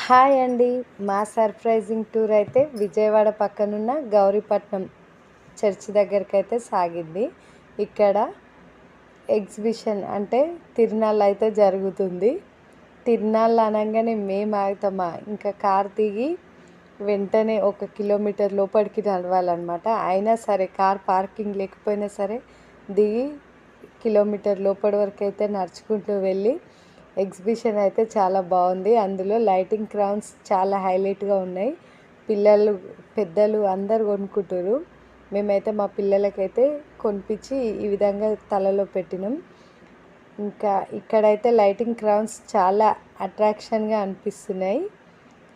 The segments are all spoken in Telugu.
హాయ్ అండి. మా సర్ప్రైజింగ్ టూర్ అయితే విజయవాడ పక్కనున్న గౌరీపట్నం చర్చ్ దగ్గరకైతే సాగింది. ఇక్కడ ఎగ్జిబిషన్ అంటే తిరునాళ్ళు అయితే జరుగుతుంది. తిరునాళ్ళు అనంగానే మేము ఆగుతామా, ఇంకా కార్ దిగి వెంటనే 1 కిలోమీటర్ లోపలికి నడవాలన్నమాట. అయినా సరే కార్ పార్కింగ్ లేకపోయినా సరే దిగి కిలోమీటర్ లోపలి వరకు అయితే నడుచుకుంటూ వెళ్ళి ఎగ్జిబిషన్ అయితే చాలా బాగుంది. అందులో లైటింగ్ క్రౌన్స్ చాలా హైలైట్గా ఉన్నాయి. పిల్లలు పెద్దలు అందరు కొనుక్కుంటారు. మేమైతే మా పిల్లలకైతే కొనిపించి ఈ విధంగా తలలో పెట్టినాం. ఇంకా ఇక్కడైతే లైటింగ్ క్రౌన్స్ చాలా అట్రాక్షన్గా అనిపిస్తున్నాయి.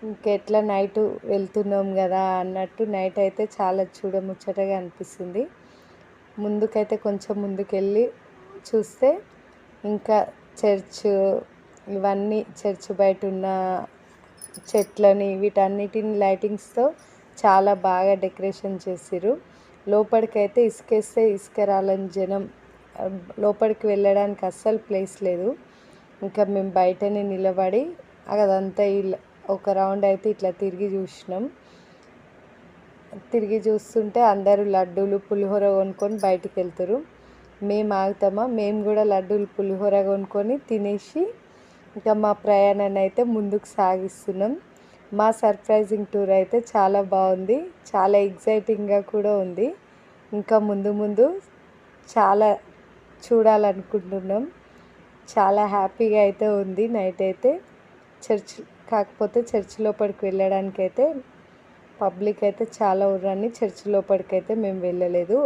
ఇంకెట్లా నైట్ వెళ్తున్నాం కదా అన్నట్టు నైట్ అయితే చాలా చూడముచ్చటగా అనిపిస్తుంది. ముందుకైతే కొంచెం ముందుకెళ్ళి చూస్తే ఇంకా చర్చ్, ఇవన్నీ చర్చ్ బయట ఉన్న చెట్లని వీటన్నిటిని లైటింగ్స్తో చాలా బాగా డెకరేషన్ చేసిర్రు. లోపలికైతే ఇసుకేస్తే ఇసుక రాలని జనం, లోపలికి వెళ్ళడానికి అస్సలు ప్లేస్ లేదు. ఇంకా మేము బయటనే నిలబడి అదంతా ఒక రౌండ్ అయితే ఇట్లా తిరిగి చూసినాం. తిరిగి చూస్తుంటే అందరూ లడ్డూలు పులిహోర కొనుక్కొని బయటికి వెళ్తారు. మేము ఆగుతామా, మేము కూడా లడ్డూలు పులిహోర కొనుక్కొని తినేసి ఇంకా మా ప్రయాణాన్ని అయితే ముందుకు సాగిస్తున్నాం. మా సర్ప్రైజింగ్ టూర్ అయితే చాలా బాగుంది, చాలా ఎగ్జైటింగ్గా కూడా ఉంది. ఇంకా ముందు ముందు చాలా చూడాలనుకుంటున్నాం. చాలా హ్యాపీగా అయితే ఉంది. నైట్ అయితే చర్చ్, కాకపోతే చర్చ్ లోపలికి వెళ్ళడానికి అయితే పబ్లిక్ అయితే చాలా ఉర్రని చర్చ్ లోపలికి అయితే మేము వెళ్ళలేదు.